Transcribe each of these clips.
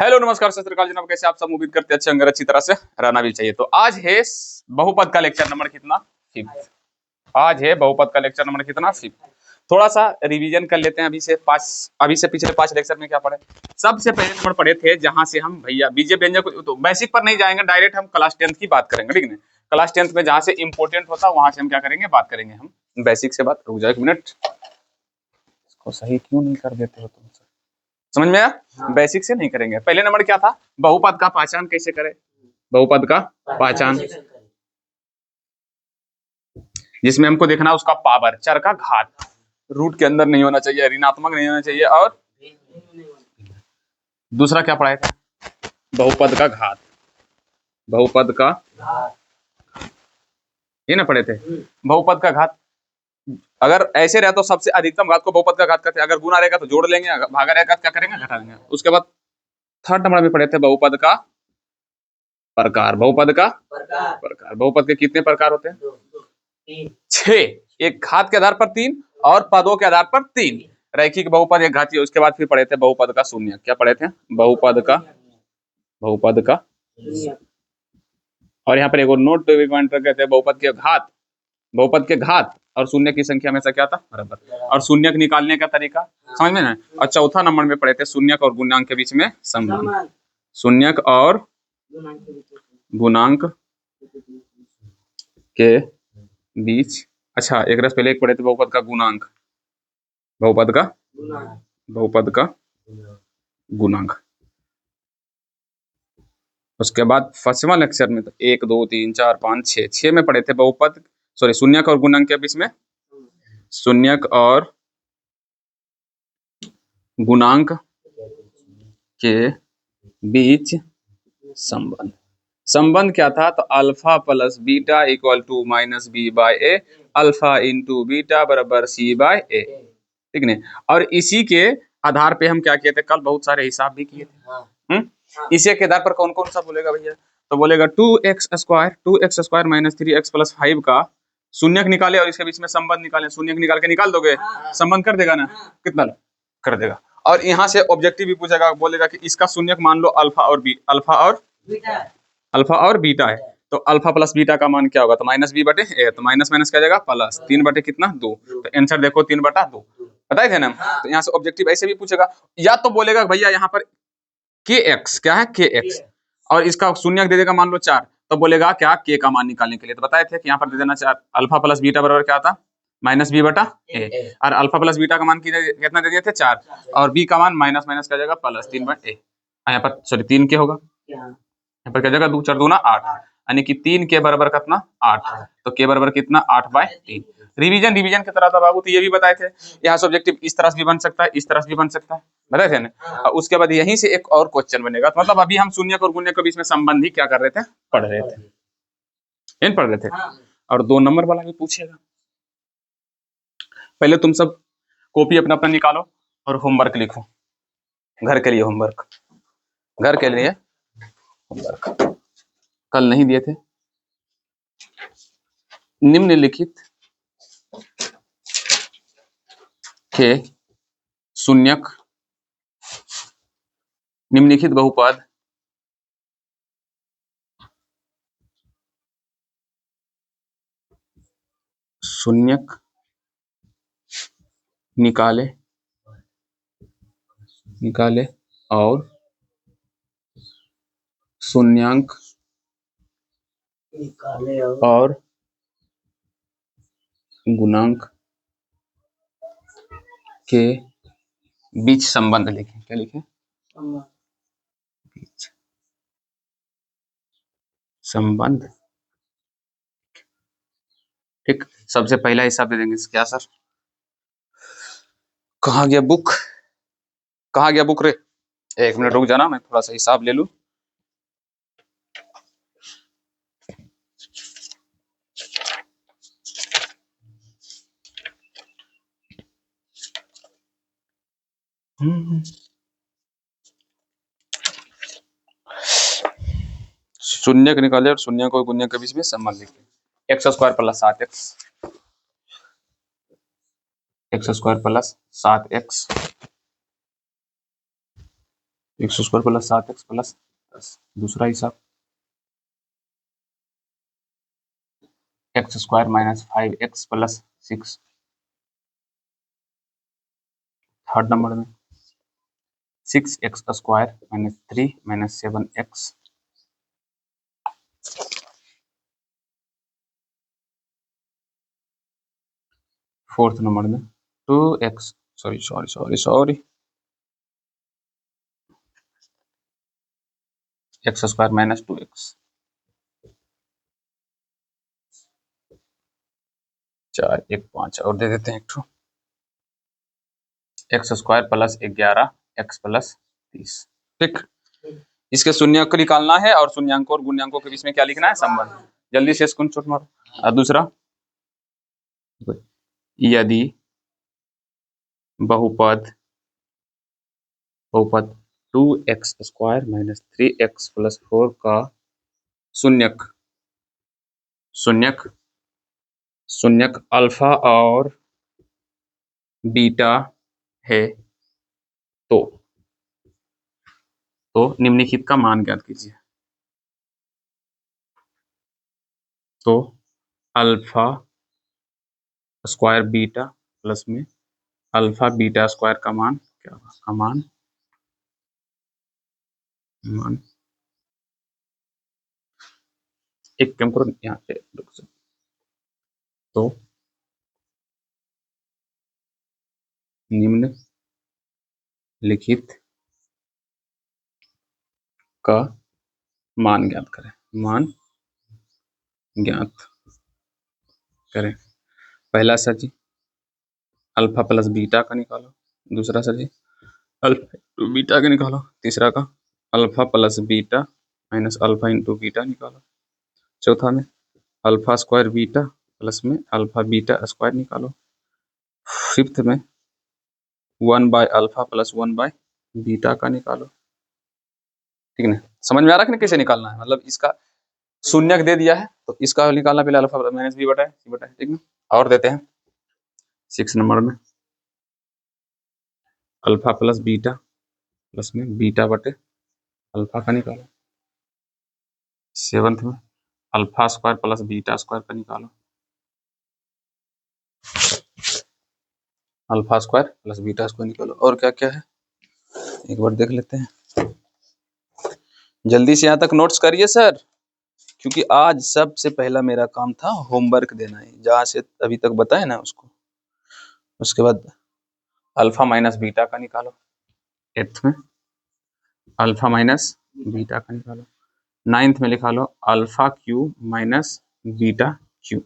Hello नमस्कार सत श्री अकाल जनाब, कैसे आप सब? उम्मीद करते हैं अच्छे होंगे, अच्छी तरह से रहना भी चाहिए। तो आज है बहुपद का लेक्चर नंबर कितना? 5th। आज है बहुपद का लेक्चर नंबर कितना? 5th। थोड़ा सा रिवीजन कर लेते हैं। अभी से पिछले 5 लेक्चर में क्या पढ़े? सबसे पहले नंबर पढ़े थे जहां से हम भैया बीजे व्यंजक, तो बेसिक पर नहीं जाएंगे, डायरेक्ट हम क्लास 10th की बात करेंगे, ठीक है? क्लास 10th में जहां से इंपॉर्टेंट होता है वहां से हम क्या करेंगे, बात करेंगे। हम बेसिक से बात, रुक जाओ 1 मिनट, इसको सही क्यों नहीं कर देते हो तुम? समझ में आया? बेसिक से नहीं करेंगे। पहले नंबर क्या था? बहुपद का पहचान कैसे करें? बहुपद का पहचान, जिसमें हमको देखना उसका पावर, चर का घात, रूट के अंदर नहीं होना चाहिए, ऋणात्मक नहीं होना चाहिए। और दूसरा क्या पढ़ाया था? बहुपद का घात। बहुपद का, ये ना पढ़े थे? बहुपद का घात अगर ऐसे रहे तो सबसे अधिकतम घात को बहुपद का घात कहते हैं। अगर गुना रहेगा तो जोड़ लेंगे, अगर भागा रहेगा तो क्या करेंगे, घटा देंगे। उसके बाद थर्ड नंबर में पढ़े थे बहुपद का प्रकार। बहुपद का प्रकार। बहुपद के कितने प्रकार होते हैं? 6। एक घात के आधार पर 3 और पदों के आधार पर 3। रैखिक बहुपद एक घातीय। उसके बाद फिर पढ़े थे बहुपद का शून्य। क्या पढ़े थे? बहुपद का और यहाँ पर एक नोट कहते हैं बहुपद के घात। बहुपद के घात और शून्य की संख्या हमेशा क्या था? बराबर। और शून्यक निकालने का तरीका समझ में ना? और चौथा नंबर में पढ़े थे शून्यक और गुणांक के बीच में संबंध। शून्यक और गुणांक के बीच, अच्छा एक रस पहले एक पढ़े थे बहुपद का गुणांक। बहुपद का गुणांक। उसके बाद 5वां लेक्चर में तो 1 2 3 4 5 6 में पढ़े थे बहुपद, सॉरी, शून्यक और गुणांक के बीच में, शून्यक और गुणांक के बीच संबंध। संबंध क्या था? तो alpha plus beta equal to minus B by A, alpha into beta बराबर सी बाय ए, ठीक नहीं? और इसी के आधार पे हम क्या किए थे? कल बहुत सारे हिसाब भी किए थे। इसी के आधार पर कौन कौन सा बोलेगा भैया? तो बोलेगा 2x² माइनस 3x प्लस 5 का शून्यक निकाले और इसके बीच में संबंध निकाले। शून्यक निकाल के निकाल दोगे, संबंध कर देगा ना? कितना कर देगा? और यहाँ से ऑब्जेक्टिव भी पूछेगा, बोलेगा कि इसका शून्यक मान लो अल्फा और बीटा है। तो अल्फा प्लस बीटा का मान क्या होगा? तो माइनस बी बटे ए, तो माइनस माइनस क्या जाएगा? प्लस 3 बटे कितना? 2। तो आंसर देखो 3/2 बताए थे ना? तो यहाँ से ऑब्जेक्टिव ऐसे भी पूछेगा, या तो बोलेगा भैया यहाँ पर के एक्स, क्या है? के एक्स, और इसका शून्यक दे देगा मान लो 4, तो बोलेगा क्या? के का मान निकालने के लिए। तो बताए थे कि यहाँ पर दे देना 4, अल्फा प्लस बीटा बराबर क्या था? माइनस बी बटा ए, और अल्फा प्लस बीटा का मान कितना दे दिए थे? 4, और बी का मान माइनस माइनस क्या जाएगा? प्लस 3/ए। यहाँ पर सॉरी 3 के होगा, यहाँ पर क्या जाएगा? 2 4 2 8, यानी कि 3 के बराबर कितना? 8। तो के बराबर कितना? 8/3। रिवीजन की तरह था बाबू। तो ये भी बताए थे यहाँ से ऑब्जेक्टिव इस तरह से भी बन सकता है, इस तरह से भी बन सकता है, बताए थे ना? और उसके बाद यहीं से एक और क्वेश्चन बनेगा। तो मतलब अभी हम शून्यक और गुण्यक के बीच में संबंध ही क्या कर रहे थे? पढ़ रहे थे। और 2 नंबर वाला भी पूछेगा। पहले तुम सब कॉपी अपना अपना निकालो और होमवर्क लिखो। घर के लिए होमवर्क, कल नहीं दिए थे। निम्नलिखित के शून्यक, निम्नलिखित बहुपद शून्यक निकाले और शून्यांक और गुणांक के बीच संबंध लिखें। क्या लिखें? बीच संबंध। ठीक, सबसे पहला हिसाब दे देंगे। क्या सर? कहाँ गया बुक रे? 1 मिनट रुक जाना, मैं थोड़ा सा हिसाब ले लूं। शून्यक निकाले और शून्यक और गुण्यक के बीच में संबंध लिखे। x² plus 7x, x² plus 7x x square plus 7x plus 10। दूसरा हिसाब x square minus 5x plus 6। Third number में 6x square minus 3 minus 7x। Fourth number में 2x sorry x square minus 2x। 4 1 5 और दे देते हैं एक ठो x square plus 11 x plus 30। ठीक, इसके शून्य को निकालना है और शून्यांकों और गुण्यांकों के बीच में क्या लिखना है, संबंध। जल्दी से इसको छोट मारो। और दूसरा, यदि बहुपद 2x square minus 3x plus 4 का शून्यक अल्फा और बीटा है तो निम्नलिखित का मान ज्ञात कीजिए। तो अल्फा स्क्वायर बीटा प्लस में अल्फा बीटा स्क्वायर का मान क्या होगा, का मान एक कम करो यहाँ पे रुक जाओ। तो निम्नलिखित का मान ज्ञात करें। पहला सर जी अल्फा प्लस बीटा का निकालो। दूसरा सर जी अल्फा इंटू बीटा का निकालो। तीसरा का alpha plus beta minus alpha into beta निकालो। चौथा में अल्फा स्क्वायर बीटा प्लस में अल्फा बीटा स्क्वायर निकालो। फिफ्थ में 1 by alpha plus 1 by beta का निकालो। ठीक है, समझ में आ रहा है कि कैसे निकालना है। मतलब इसका शून्यक दे दिया है तो इसका निकालना पहले अल्फा माइनस बी बटा सी बटा। ठीक है, और देते हैं 6 नंबर में अल्फा प्लस बीटा प्लस में बीटा बटे अल्फा का निकालो। 7th में alpha square plus beta square का निकालो। Alpha square plus beta square निकालो। और क्या क्या है एक बार देख लेते हैं। जल्दी से यहाँ तक नोट्स करिए सर, क्योंकि आज सबसे पहला मेरा काम था होमवर्क देना है। जहाँ से अभी तक बताए ना उसको। उसके बाद अल्फा माइनस बीटा का निकालो। 8th में अल्फा माइनस बीटा का निकालो। 9th में लिखा लो alpha cube minus beta cube.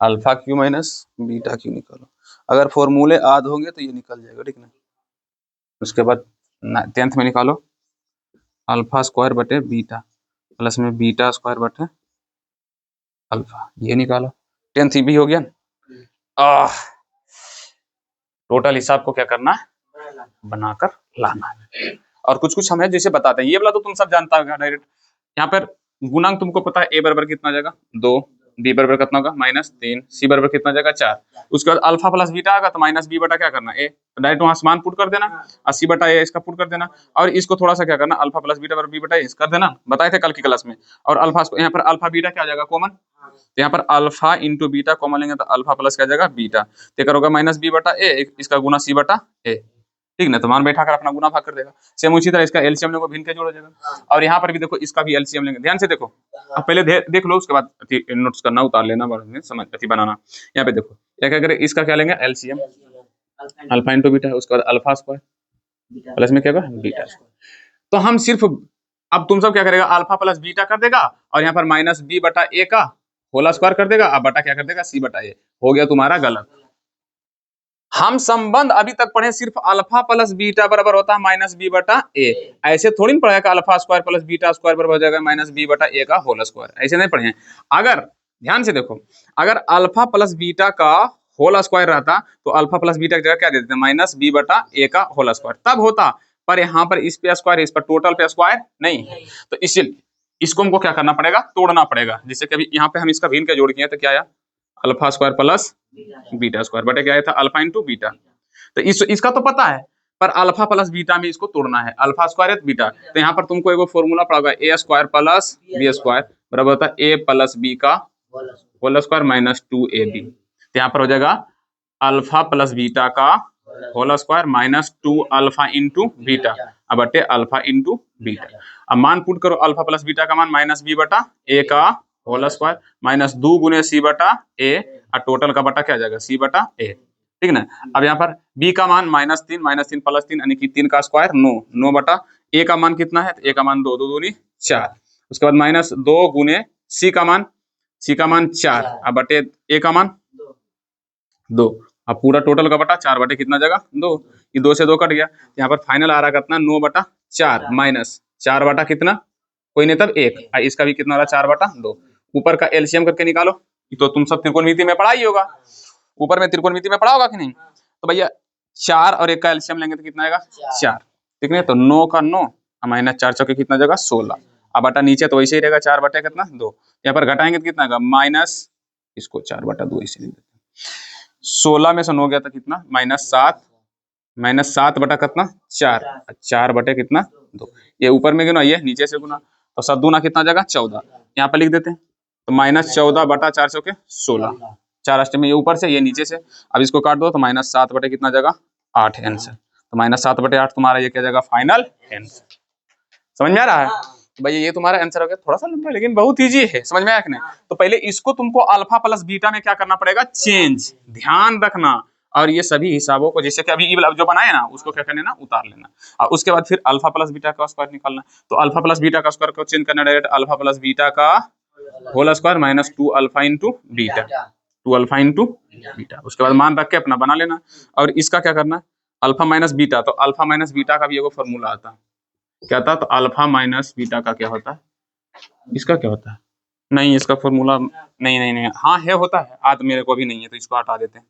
Alpha cube minus beta cube निकालो। अगर फॉर्मूले याद होंगे तो ये निकल जाएगा। ठीक ना। उसके बाद 10th में निकालो अल्फा स्क्वायर बटे बीटा प्लस में बीटा स्क्वायर बटे अल्फा, ये निकालो। 10th भी हो गया ना। टोटल हिसाब को क्या करना है, बनाकर लाना है। और कुछ कुछ हमें जैसे बताते हैं, ये वाला तो तुम सब जानता होगा डायरेक्ट। यहाँ पर गुणांक तुमको पता है, ए बराबर कितना जाएगा 2, बी बराबर कितना होगा -3, सी बराबर कितना जाएगा 4। उसके बाद अल्फा प्लस बीटा आएगा तो माइनस बी बटा क्या करना ए, डायरेक्ट वहां मान पुट कर देना, 80 बटा ए इसका पुट कर देना। और इसको थोड़ा सा क्या करना, अल्फा प्लस बीटा बराबर बी बटा ए कर देना, बताए थे कल की क्लास में। और अल्फा यहाँ पर अल्फा बीटा क्या आ जाएगा कॉमन, तो यहाँ पर अल्फा इंटू बीटा कॉमन लेंगे तो अल्फा प्लस क्या जाएगा बीटा, तो करोगे माइनस बी बटा ए, इसका गुना सी बटा ए। ठीक ना, तो मान बैठा कर अपना गुना भाग कर देगा। सेम उसी तरह इसका एलसीएम लेंगे भिन्न के जोड़ हो जाएगा। और यहाँ पर भी देखो इसका भी एलसीएम लेंगे, ध्यान से देखो। अब पहले देख लो, उसके बाद नोट्स करना, उतार लेना, समझ बनाना। यहाँ पे देखो क्या करें, इसका क्या लेंगे एलसीएम, अल्फा इंटू बीटा, उसके बाद अल्फा स्क्वायर प्लस में क्या होगा बीटा स्क्वायर। तो हम सिर्फ अब तुम सब क्या करेगा, अल्फा प्लस बीटा कर देगा और यहाँ पर माइनस बी बटा ए का होल स्क्वायर कर देगा, अब बटा क्या कर देगा सी बटा ए। हो गया तुम्हारा गलत। हम संबंध अभी तक पढ़े सिर्फ अल्फा प्लस बीटा बराबर होता है माइनस बी बटा ए। ऐसे थोड़ी ना पढ़ेगा alpha square plus beta square बराबर हो जाएगा माइनस बी बटा ए का होल स्क्वायर, ऐसे नहीं पढ़े। अगर ध्यान से देखो, अगर अल्फा प्लस बीटा का होल स्क्वायर रहता तो अल्फा प्लस बीटा की जगह क्या देते माइनस बी बटा ए का होल स्क्वायर, तब होता। पर यहाँ पर इस पे स्क्वायर, इस पर टोटल पे स्क्वायर नहीं, तो इसीलिए इसको हमको क्या करना पड़ेगा, तोड़ना पड़ेगा। जैसे कि अभी यहाँ पे हम इसका भिन्न का जोड़ किए तो क्या आया, alpha square plus beta square बटे क्या आया था अल्फा इंटू बीटा। तो इसका तो पता है, पर अल्फा प्लस बीटा में इसको तोड़ना है, अल्फा स्क्वायर है बीटा, तो यहाँ पर तुमको एगो फॉर्मूला पड़ा होगा A square plus B square बराबर होता है ए प्लस बी का होल स्क्वायर माइनस 2ab। तो यहाँ पर हो जाएगा अल्फा प्लस बीटा का whole square minus 2 alpha into beta अब बटे अल्फा इंटू बीटा। अब मान पुट करो, अल्फा प्लस बीटा का मान माइनस बी बटा ए का होल स्क्वायर माइनस 2 गुने सी बटा ए और टोटल का बटा क्या आ जाएगा सी बटा ए, ठीक ना। अब यहाँ पर b का मान माइनस 3 प्लस 3 यानी कि 3 का स्क्वायर 9 बटा a का मान कितना है, तो a का मान 2 दूनी 4, उसके बाद माइनस 2 गुने c का मान 4 अब बटे a का मान 2, अब पूरा टोटल का बटा 4 बटे कितना जगह 2, ये 2 से 2 कट गया, यहाँ पर फाइनल आ रहा कितना 9 बटा 4 माइनस 4 बटा कितना कोई नहीं तब 1, इसका भी कितना आ रहा 4 बटा 2। ऊपर का एलसीएम करके निकालो, तो तुम सब त्रिकोणमिति में पढ़ा ही होगा, ऊपर में त्रिकोणमिति में पढ़ा होगा कि नहीं, तो भैया 4 और 1 का एलसीएम लेंगे तो कितना आएगा 4, ठीक है। तो 9 का 9 माइनस 4 चौके कितना जगह 16, अब बटा नीचे तो वैसे ही रहेगा 4 बटे कितना 2, यहाँ पर घटाएंगे तो कितना आएगा माइनस, इसको 4 बटा 2 ऐसे लिख देते हैं, 16 में से 9 गया था कितना माइनस 7 बटा कितना 4 बटे कितना 2, ये ऊपर में गुना ये नीचे से गुना, तो 7 दूना कितना जगह 14, यहाँ पर लिख देते हैं, तो माइनस 14 बटा 4 चौके 16, 4 अष्टमी ये ऊपर से ये नीचे से, अब इसको काट दो तो माइनस 7 बटे कितना जगह 8 आंसर, तो माइनस 7 बटे 8 तुम्हारा ये क्या जगह फाइनल आंसर। समझ में आ रहा है, तो भैया ये तुम्हारा आंसर हो गया, थोड़ा सा लंबा लेकिन बहुत इजी है, समझ में आया कि नहीं। तो पहले इसको तुमको अल्फा प्लस बीटा में क्या करना पड़ेगा चेंज, ध्यान रखना, और ये सभी हिसाबों को जैसे कि अभी जो बनाए ना उसको क्या करना उतार लेना, और उसके बाद फिर अल्फा प्लस बीटा का स्क्वायर निकालना, तो अल्फा प्लस बीटा का स्क्वायर को चेंज करना डायरेक्ट अल्फा प्लस बीटा का whole square minus 2 alpha into beta 2 alpha into beta, उसके बाद मान रख के अपना बना लेना। और इसका क्या करना अल्फा माइनस बीटा, तो अल्फा माइनस बीटा का भी एगो फॉर्मूला आता है, क्या था, तो अल्फा माइनस बीटा का क्या होता है, इसका क्या होता है, नहीं इसका फॉर्मूला नहीं हाँ है होता है, आज मेरे को भी नहीं है तो इसको हटा देते हैं,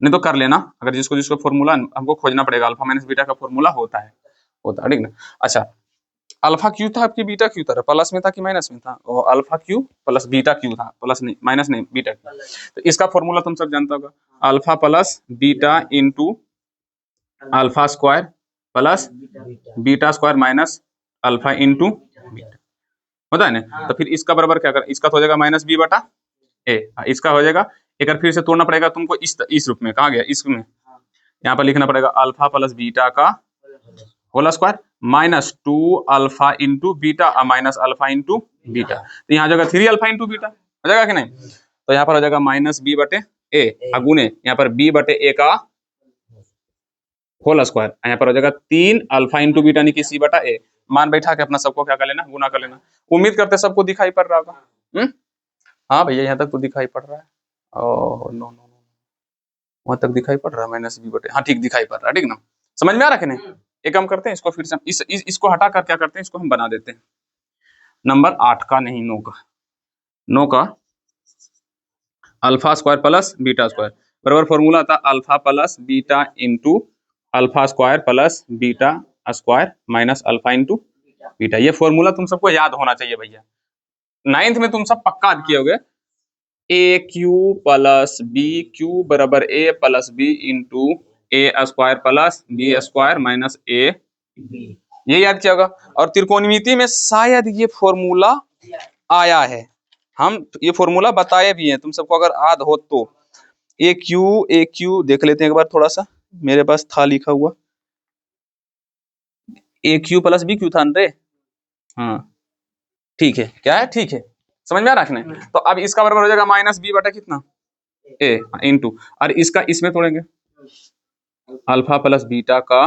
नहीं तो कर लेना, अगर जिसको फॉर्मूला हमको खोजना पड़ेगा, अल्फा माइनस बीटा का फॉर्मूला होता है ठीक ना। अच्छा अल्फा क्यू था आपकी बीटा क्यू था, प्लस में था कि माइनस में था, और alpha Q plus beta Q था, प्लस नहीं माइनस नहीं बीटा क्यू, तो इसका फॉर्मूला तुम सब जानते होगा, alpha plus beta into alpha square plus beta square minus alpha into beta होता है ना। तो फिर इसका बराबर क्या कर, इसका तो हो जाएगा माइनस बी बटा ए, इसका हो जाएगा एक बार फिर से तोड़ना पड़ेगा तुमको इस रूप में, कहा गया इसमें, यहाँ पर लिखना पड़ेगा अल्फा प्लस बीटा का whole square minus 2 alpha into beta minus alpha into beta, तो यहाँ जगह 3 अल्फा इंटू बीटा हो जाएगा कि नहीं, तो यहाँ पर हो जाएगा माइनस बी बटे ए अगुने यहाँ पर बी बटे ए का होल स्क्वायर, यहाँ पर हो जाएगा 3 अल्फा इंटू बीटा यानी कि सी बटा ए, मान बैठा के अपना सबको क्या कर लेना गुना कर लेना। उम्मीद करते सबको दिखाई पड़ रहा होगा, हाँ भैया यहाँ तक तो दिखाई पड़ रहा है, ओह नो वहां तक दिखाई पड़ रहा है माइनस बी बटे, हाँ ठीक दिखाई पड़ रहा है, ठीक ना, समझ में आ रहा है नहीं। एक काम करते हैं इसको फिर से इसको हटा कर क्या करते हैं, इसको हम बना देते हैं नंबर 8 का नहीं 9 का alpha square plus beta square बराबर फॉर्मूला था alpha plus beta into alpha square plus beta square minus alpha into beta, ये फॉर्मूला तुम सबको याद होना चाहिए भैया, 9th में तुम सब पक्का याद किए होगे, a cube plus b cube बराबर a plus b into a square plus B square minus a, ये याद किया होगा। और त्रिकोणमिति में शायद ये फॉर्मूला आया है, हम ये फॉर्मूला बताए भी हैं तुम सबको, अगर याद हो तो ए क्यू देख लेते हैं एक बार, थोड़ा सा मेरे पास था लिखा हुआ, ए क्यू प्लस बी क्यू था रे, हाँ ठीक है, क्या है ठीक है, समझ में आ रखना है। तो अब इसका बराबर हो जाएगा माइनस बी बटा कितना ए इंटू, और इसका इसमें तोड़ेंगे अल्फा प्लस बीटा का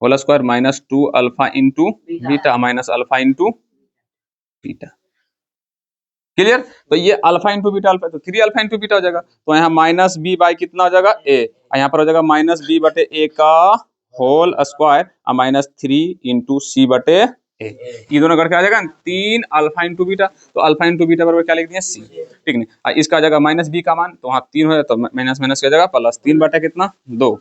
whole square minus 2 alpha into beta minus alpha into beta, clear. तो ये अल्फा इंटू बीटा अल्फा, तो 3 अल्फा इंटू बीटा हो जाएगा, तो यहाँ माइनस बी बाई कितना हो जाएगा ए, यहाँ पर हो जाएगा माइनस बी बटे ए का होल स्क्वायर माइनस 3 इंटू सी बटे ए, ये दोनों करके आ जाएगा 3 अल्फा इंटू बीटा, तो अल्फा इंटू बीटा बराबर क्या लिख दिया सी, ठीक नहीं। इसका आ जाएगा माइनस बी का मान, तो वहाँ 3 हो जाए तो माइनस माइनस क्या जाएगा प्लस 3 बटा कितना 2,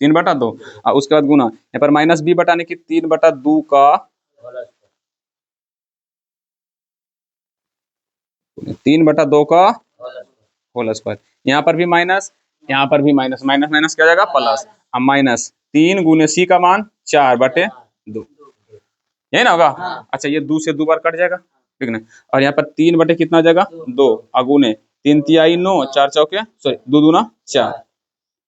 3 बटा 2, और उसके बाद गुना यहाँ पर माइनस बी बटा यानी कि 3 बटा 2 का 3 बटा 2 का होल स्क्वायर, यहाँ पर भी माइनस यहाँ पर भी माइनस माइनस माइनस क्या जाएगा प्लस, अब माइनस 3 गुने सी का मान 4/2, यही ना होगा। अच्छा ये 2 से 2 बार कट जाएगा, ठीक ना। और यहाँ पर 3 कितना हो जाएगा 2, अगुने 3 तिहाई 9, 4 चौके सॉरी 2 दूना 4,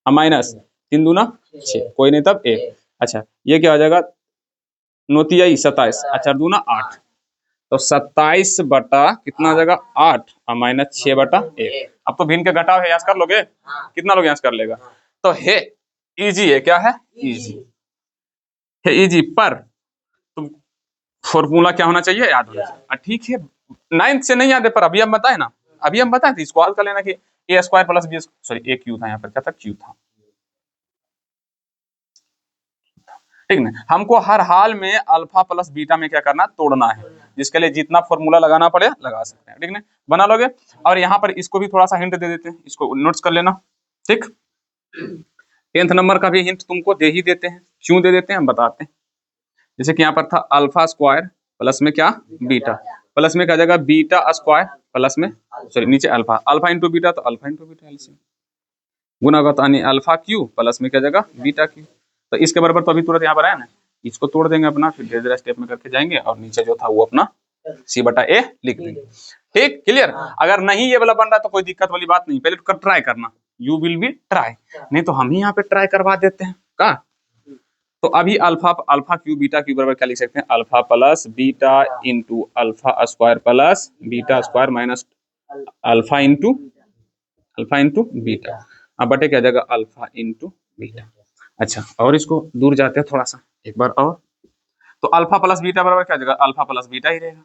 माइनस 3 दूना 6, कोई नहीं तब 1। अच्छा ये क्या हो जाएगा 9 तिहाई 27, 4 दूना 8, तो 27 बटा कितना हो जाएगा 8 और माइनस 6/1। अब तो भिन्न के घटाव है, यहाँ कर लोगे, कितना लोग यहाँ कर लेगा, तो है इजी है, क्या है इजी है, इजी। पर तुम फॉर्मूला क्या होना चाहिए, याद होना चाहिए। ठीक है 9th से नहीं याद है, पर अभी हम बताए ना, अभी हम बताए थे, इसको हल कर लेना कि ए स्क्वायर प्लस बी, सॉरी ए क्यू था, यहाँ पर क्या था क्यू था, ठीक ना। हमको हर हाल में अल्फा प्लस बीटा में क्या करना, तोड़ना है, जिसके लिए जितना फॉर्मूला लगाना पड़े लगा सकते हैं, ठीक ना, बना लोगे। और यहाँ पर इसको भी थोड़ा सा हिंट दे देते हैं, इसको नोट्स कर लेना, ठीक। 10th नंबर का भी हिंट तुमको दे ही देते हैं, क्यों दे देते हैं हम बताते हैं। जैसे कि यहाँ पर था अल्फा स्क्वायर प्लस में क्या बीटा, प्लस में क्या जाएगा बीटा स्क्वायर प्लस में सॉरी नीचे अल्फा, अल्फा इंटू बीटा तो अल्फा इंटू बीटा एलसीएम, गुना होगा तो यानी अल्फा क्यू प्लस में क्या जाएगा बीटा क्यू। तो इसके बराबर तो अभी तुरंत यहाँ पर आया ना, इसको तोड़ देंगे अपना, फिर धीरे धीरे स्टेप में करके जाएंगे और नीचे जो था वो अपना c/a लिख देंगे, ठीक क्लियर। अगर नहीं ये वाला बन रहा तो कोई दिक्कत वाली बात नहीं, पहले तो ट्राई करना, यू विल बी ट्राई, नहीं तो हम ही यहाँ पे ट्राई करवा देते हैं का। तो अभी अल्फा क्यू बीटा क्यू बराबर क्या लिख सकते हैं, alpha plus beta into alpha square plus beta square minus alpha into beta, अब बटे क्या जाएगा अल्फा इंटू बीटा। अच्छा और इसको दूर जाते हैं थोड़ा सा एक बार और, तो अल्फा प्लस बीटा बराबर क्या जाएगा अल्फा प्लस बीटा ही रहेगा,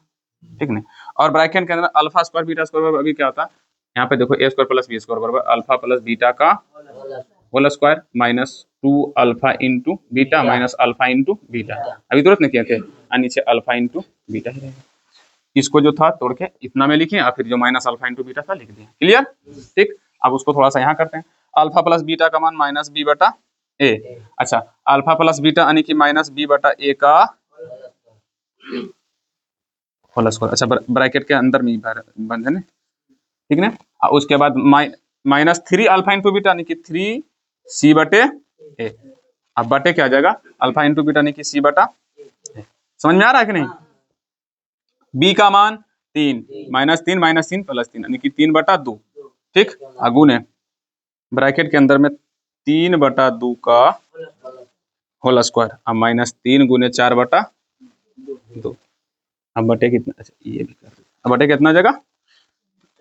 ठीक नहीं। और ब्रैकेट के अंदर अल्फा स्क्वायर बीटा स्क्वायर बराबर अभी क्या होता है, यहाँ पे देखो A square plus B square बराबर अल्फा प्लस बीटा का whole square minus 2 alpha into beta minus alpha into beta, अभी तुरंत नहीं किया थे, नीचे अल्फा इंटू बीटा ही रहेगा। इसको जो था तोड़ के इतना में लिखे और फिर जो माइनस अल्फा इंटू बीटा था लिख दिया, क्लियर, ठीक। अब उसको थोड़ा सा यहाँ करते हैं, अल्फा प्लस बीटा का मान माइनस बी बटा ए, अच्छा अल्फा प्लस बीटा यानी कि माइनस बी बटा ए का होल स्क्वायर, अच्छा ब्रैकेट के अंदर में बंद है ना, ठीक ना। उसके बाद माइनस 3 अल्फा इंटू बीटा यानी कि 3 सी बटे ए, अब बटे क्या आ जाएगा अल्फा इंटू बीटा यानी कि सी बटा ए, समझ में आ रहा है कि नहीं। बी का मान 3 माइनस 3 प्लस 3 यानी कि 3/2, ठीक, गुने ब्रैकेट के अंदर में 3/2 का होल स्क्वायर, अब माइनस 3 गुने 4/2, अब बटे कितना, अच्छा ये भी कर, अब बटे कितना जगह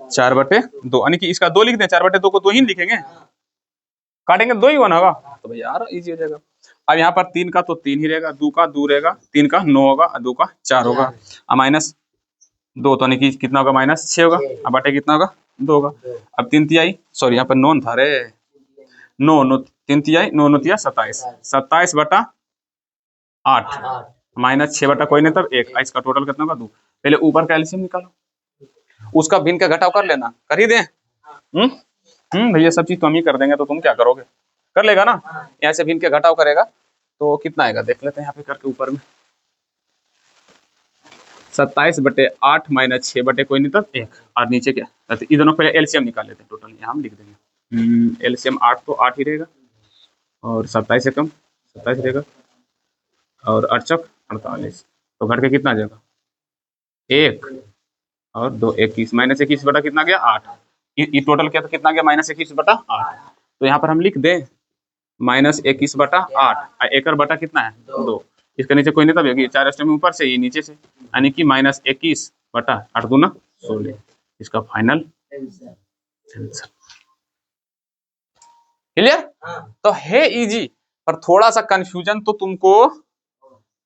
4/2 यानी कि इसका 2 लिख दें, 4/2 को 2 ही लिखेंगे, काटेंगे 2 ही होना होगा, तो भैया यार इजी हो जाएगा। अब यहाँ पर 3 का तो 3 ही रहेगा, 2 का 2 रहेगा, 3 का 9 होगा, 2 का 4 होगा, अब माइनस 2 तो यानी कि कितना होगा माइनस 6 होगा, अब बटे कितना होगा 2 होगा। अब 3 तिहाई सॉरी यहाँ पर 9 था रे, 9 3 तिहाई 9 9 तिया 27, 27/8 माइनस 6 बटा कोई नहीं तब 1, इसका टोटल कितना होगा 2। पहले ऊपर का एलसीएम निकालो, उसका भिन्न का घटाव कर लेना, कर ही दें, भैया सब चीज तो हम ही कर देंगे, तो तुम क्या करोगे, कर लेगा ना, यहाँ से भिन्न के घटाव करेगा तो कितना आएगा देख लेते हैं यहाँ पे करके, ऊपर में 27/8 माइनस 6 बटे कोई नहीं तब 1, और नीचे क्या, ये दोनों पहले एलसीएम निकाल लेते हैं, टोटल यहाँ हम लिख देंगे, एलसीएम 8 तो 8 ही रहेगा, और 27 से कम 27 रहेगा, और 8 चौक 48, तो घट के कितना आ जाएगा 1 और 2 21, माइनस 21 बटा कितना गया 8, ये टोटल क्या था कितना गया माइनस 21/8, तो यहाँ पर हम लिख दें माइनस 21/8, एकड़ बटा कितना है 2, इसके नीचे कोई नहीं तब 4 स्टेप में ऊपर से, ये नीचे से, यानी कि माइनस 21/8 दूना 16, इसका फाइनल आंसर, क्लियर। तो है इजी, पर थोड़ा सा कंफ्यूजन तो तुमको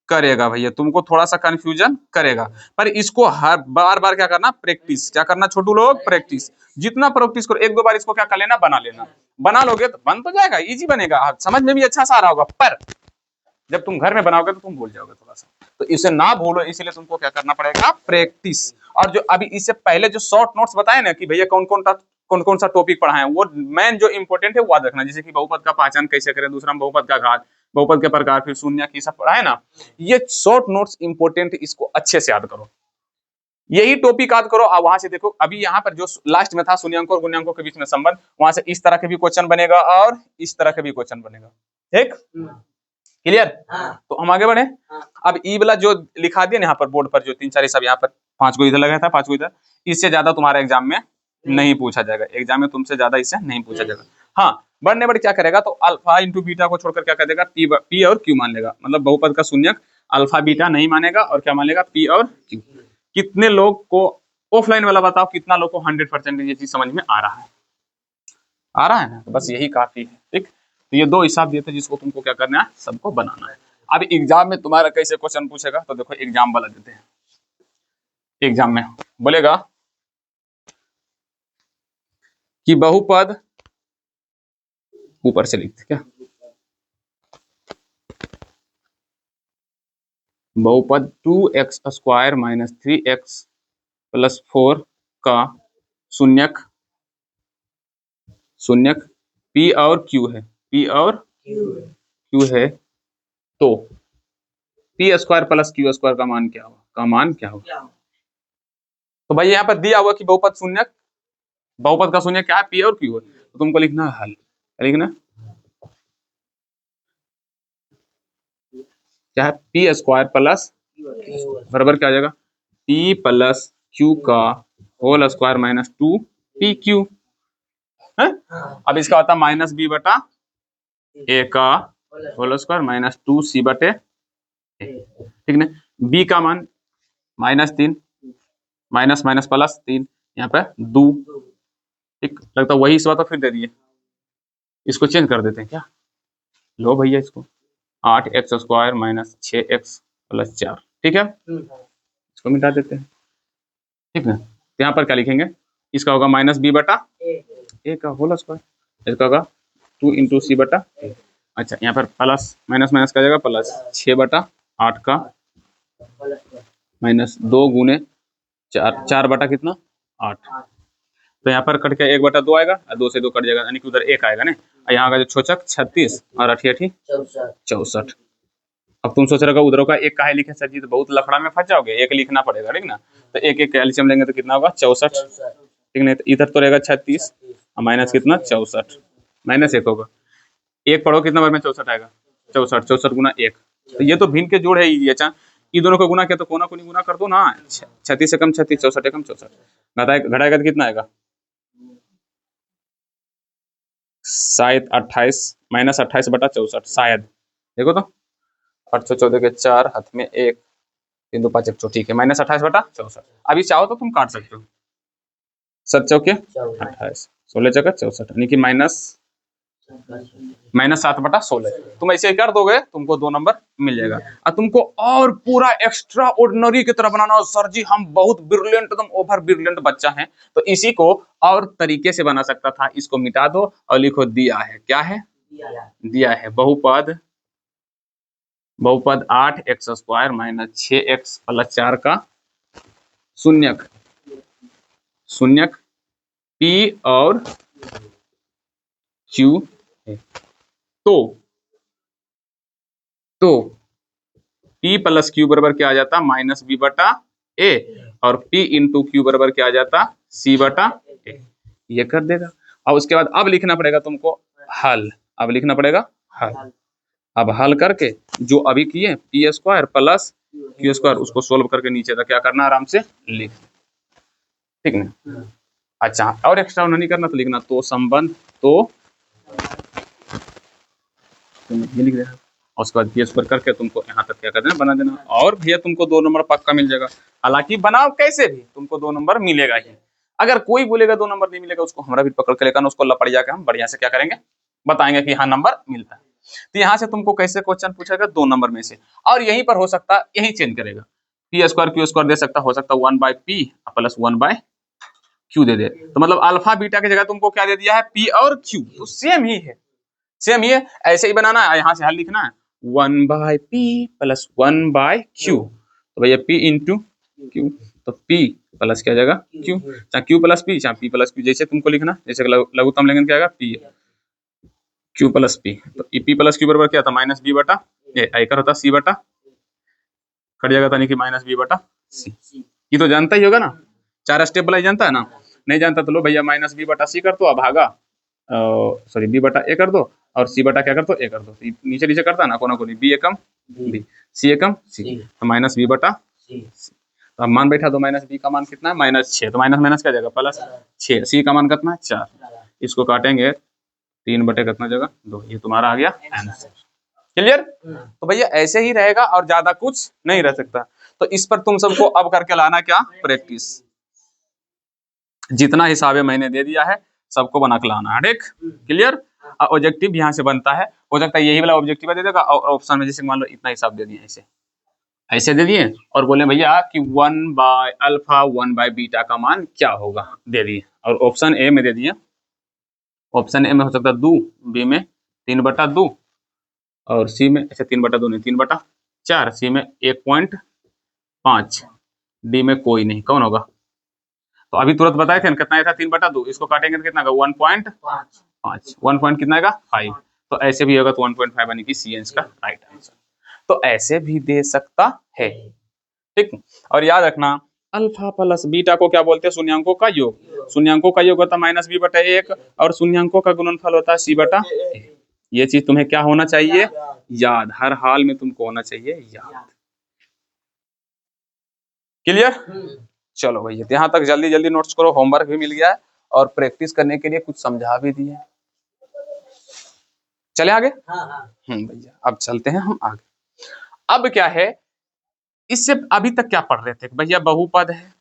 करेगा भैया, तुमको थोड़ा सा कंफ्यूजन करेगा, पर इसको हर बार बार क्या करना, प्रैक्टिस, क्या करना छोटू लोग, प्रैक्टिस, जितना प्रैक्टिस करो 1-2 बार इसको क्या कर लेना, बना लेना, बना लोगे तो बन तो जाएगा, इजी बनेगा, समझ में भी अच्छा सा आ रहा होगा, पर जब तुम घर में बनाओगे तो तुम भूल जाओगे थोड़ा सा, तो इसे ना भूलो इसलिए तुमको क्या करना पड़ेगा, प्रैक्टिस। और जो अभी इससे पहले जो शॉर्ट नोट्स बताए ना कि भैया कौन कौन सा टॉपिक पढ़ा है, वो मेन जो इंपॉर्टेंट है वो याद रखना, जैसे कि बहुपद का पहचान कैसे करें, दूसरा बहुपद का घात, बहुपद के प्रकार, फिर शून्य की सब पढ़ा है ना, ये शॉर्ट नोट्स इंपॉर्टेंट, इसको अच्छे से याद करो, यही टॉपिक याद करो। अब वहां से देखो, अभी यहाँ पर जो लास्ट में था शून्यांकों और गुण्यांकों के बीच में संबंध, वहां से इस तरह के भी क्वेश्चन बनेगा और इस तरह के भी क्वेश्चन बनेगा, ठीक। क्लियर। तो हम आगे बढ़े। अब ई वाला जो लिखा दिया ना यहाँ पर बोर्ड पर, जो 3 4 सब यहाँ पर 5 को इधर लगा था, 5 को इधर, इससे ज्यादा तुम्हारे एग्जाम में नहीं पूछा जाएगा, एग्जाम में तुमसे ज्यादा इससे नहीं पूछा जाएगा। हाँ, बढ़ने बढ़ क्या करेगा तो अल्फा इंटू बीटा को छोड़कर क्या कर देगा, पी और क्यू मान लेगा। मतलब बहुपद का शून्यक अल्फा बीटा नहीं मानेगा और क्या मान लेगा, पी और क्यू। कितने लोग को ऑफलाइन वाला बताओ, कितना लोग को 100% ये चीज समझ में आ रहा है, आ रहा है ना। तो बस यही काफी है, ठीक। तो ये 2 हिसाब दिए थे जिसको तुमको क्या करना है, सबको बनाना है। अब एग्जाम में तुम्हारा कैसे क्वेश्चन पूछेगा, तो देखो एग्जाम वाला देते हैं। एग्जाम में बोलेगा कि बहुपद, ऊपर से लिखते क्या, बहुपद 2x² - 3x + 4 का शून्यक P और Q है, P और Q है, तो P² + Q² का मान क्या होगा, का मान क्या होगा। तो भाई यहाँ पर दिया हुआ कि बहुपद शून्यक, बहुपद का शून्यक क्या है, P और Q है, तो तुमको लिखना है हल। लिखना क्या है, P² प्लस बराबर क्या आ जाएगा, P + Q का होल स्क्वायर माइनस 2PQ है। अब इसका होता है -B/A का होल स्क्वायर माइनस 2C/A, ठीक ना। B का मान -3, माइनस माइनस प्लस 3, यहाँ पे 2, ठीक लगता है वही इस बात तो फिर दे दिए। इसको चेंज कर देते हैं क्या, लो भैया इसको 8x² - 6x + 4, ठीक है, इसको मिटा देते हैं, ठीक ना। तो यहाँ पर क्या लिखेंगे, इसका होगा -B/A का होल स्क्वायर, इसका होगा 2 × C/A। अच्छा, यहाँ पर प्लस माइनस माइनस का जाएगा प्लस 6/8 का -2 × 4, 4 कितना 8। तो यहाँ पर कट के 1/2 आएगा और 2 से 2 कट जाएगा, यानी कि उधर 1 आएगा ना। यहाँ का जो छोचक 36 और 8 64। अब तुम सोच रहे हो उधरों का 1 काहे लिखे सर जी, तो बहुत लफड़ा में फंस जाओगे, 1 लिखना पड़ेगा, ठीक ना। तो 1 कैल्शियम लेंगे तो कितना होगा 64, ठीक नहीं। तो इधर तो रहेगा 36 और माइनस कितना 64, -1 होगा। 1 पढ़ो कितना बार में 64 आएगा, 64, 64 × 1। तो ये तो भिन्न के जोड़ है ये, अच्छा ये दोनों को गुना किया तो कोना कोनी गुना कर दो ना, 36 से कम 36, 64 से कम 64, घटाएगा तो कितना आएगा, शायद 28 -28/64 शायद, देखो तो 814 के 4 हाथ में 1, 3 2 5 1, ठीक है, -28/64। अभी चाहो तो तुम काट सकते हो, 7 चौके 28, 16 चौके 64, यानी कि -7/16। तुम ऐसे ही कर दोगे, तुमको 2 नंबर मिल जाएगा। और तुमको और पूरा एक्स्ट्रा ऑर्डिनरी की तरह बनाना हो, सर जी हम बहुत ब्रिलियंट, एकदम ओवर ब्रिलियंट बच्चा है, तो इसी को और तरीके से बना सकता था। इसको मिटा दो और लिखो दिया है, क्या है, दिया है बहुपद 8x² - 6x + 4 का शून्यक P और Q है। तो P + Q बराबर क्या आ जाता, -B/A, और P × Q बराबर क्या आ जाता, C/A। ये कर देगा। और उसके बाद अब लिखना पड़ेगा तुमको हल, अब लिखना पड़ेगा हल। अब हल करके जो अभी किए P² + Q², उसको सोल्व करके नीचे तक क्या करना, आराम से लिख, ठीक ना। अच्छा, और एक्स्ट्रा नहीं करना तो लिखना तो संबंध, तो ये लिख देना, और उसके बाद P² करके तुमको यहाँ तक क्या कर देना, बना देना, और भैया तुमको 2 नंबर पक्का मिल जाएगा। हालांकि बनाओ कैसे भी तुमको 2 नंबर मिलेगा ही। अगर कोई बोलेगा 2 नंबर नहीं मिलेगा, उसको हमारा भी पकड़ के लेकर उसको लपड़िया के हम बढ़िया से क्या करेंगे, बताएंगे कि हाँ नंबर मिलता है। तो यहाँ से तुमको कैसे क्वेश्चन पूछेगा, 2 नंबर में से, और यहीं पर हो सकता है यही चेंज करेगा, P² Q² दे सकता, हो सकता 1/P + 1/Q दे दे। तो मतलब अल्फा बीटा की जगह तुमको क्या दे दिया है, P और Q, तो सेम ही है, सेम ये ऐसे ही बनाना है। यहाँ से हल लिखना है 1/P + 1/Q, तो भैया P × Q, तो P प्लस क्या जाएगा Q, चाहे Q + P चाहे P + Q, जैसे तुमको लिखना, जैसे लघुत्तम लेंगे क्या आएगा P Q + P। तो P + Q बराबर क्या था, -B/A, आयकर होता C/, कट जाएगा था, नहीं कि -B/C। ये तो जानता ही होगा ना, 4 स्टेप वाला जानता है ना, नहीं जानता तो लो भैया -B/C कर दो, भागा सॉरी B/A कर दो, और सी बटा क्या कर दो, ए कर दो। तो नीचे नीचे करता है ना, कोना कोनी, बी एकम बी, सी एकम सी, तो माइनस बी बटा सी। तो अब मान बैठा दो, माइनस बी का मान कितना है, -6, तो माइनस माइनस क्या जाएगा, +6, सी का मान कितना है 4, इसको काटेंगे 3 बटे कितना जगह 2, ये तुम्हारा आ गया आंसर। क्लियर? तो भैया ऐसे ही रहेगा और ज्यादा कुछ नहीं रह सकता। तो इस पर तुम सबको अब करके लाना क्या, प्रैक्टिस। जितना हिसाबे मैंने दे दिया है सबको बना के लाना है, ठीक? क्लियर? ऑब्जेक्टिव यहाँ से बनता है, हो सकता है यही वाला ऑब्जेक्टिव दे देगा और ऑप्शन में जैसे मान लो इतना हिसाब दे दिए, ऐसे ऐसे दे दिए और बोले भैया कि 1/अल्फा 1/बीटा का मान क्या होगा, दे दिए। और ऑप्शन ए में दे दिए, ऑप्शन ए में हो सकता है 2, बी में 3/2 और सी में ऐसे 3/2 नहीं 3/4, सी में 1.5, डी में कोई नहीं, कौन होगा? तो अभी तुरंत बताए थे ना कितना आया था 3/2, इसको काटेंगे तो कितना होगा 1.5, 1 पॉइंट कितना आएगा 5, तो ऐसे भी होगा तो 1.5 यानी कि सी इसका राइट आंसर। तो ऐसे भी दे सकता है, ठीक? और याद रखना अल्फा प्लस बीटा को क्या बोलते हैं, शून्यांकों का योग। शून्यांकों का योग होता है -b/1 और शून्यांकों का गुणनफल होता है c/a। ये चीज तुम्हें क्या होना चाहिए, याद, हर हाल में तुमको होना चाहिए याद। क्लियर? चलो भैया यहाँ तक जल्दी जल्दी नोट्स करो, होमवर्क भी मिल गया है और प्रैक्टिस करने के लिए कुछ समझा भी दिए। चले आगे? भैया अब चलते हैं हम आगे। अब क्या है, इससे अभी तक क्या पढ़ रहे थे भैया, बहुपद है,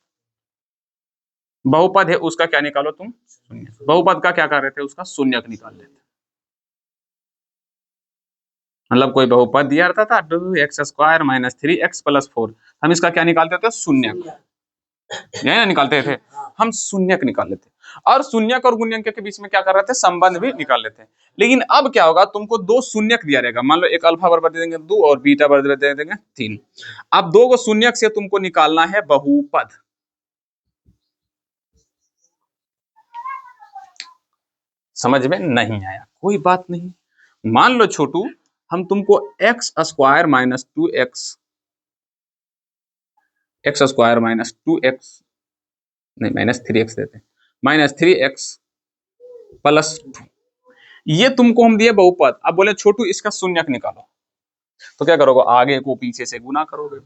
बहुपद है उसका क्या निकालो तुम, शून्य। बहुपद का क्या कर रहे थे, उसका शून्यक निकाल लेते। मतलब कोई बहुपद दिया रहता था 2x² - 3x + 4, हम इसका क्या निकालते थे, शून्यक, यही ना निकालते थे हम, शून्यक निकाल लेते। और शून्यक और गुण्यक के बीच में क्या कर रहे थे, संबंध भी निकाल लेते हैं। लेकिन अब क्या होगा, तुमको 2 शून्यक दिया रहेगा, मान लो एक अल्फा बराबर दे देंगे 2 और बीटा बराबर दे देंगे 3। अब 2 को शून्यक से तुमको निकालना है बहुपद। समझ में नहीं आया कोई बात नहीं, मान लो छोटू हम तुमको x² - 2x, x² - 2x नहीं -3x देते हैं, -3x + 2, ये तुमको हम दिए बहुपद। अब बोले छोटू इसका शून्यक निकालो, तो क्या करोगे, आगे को पीछे से गुना करोगे,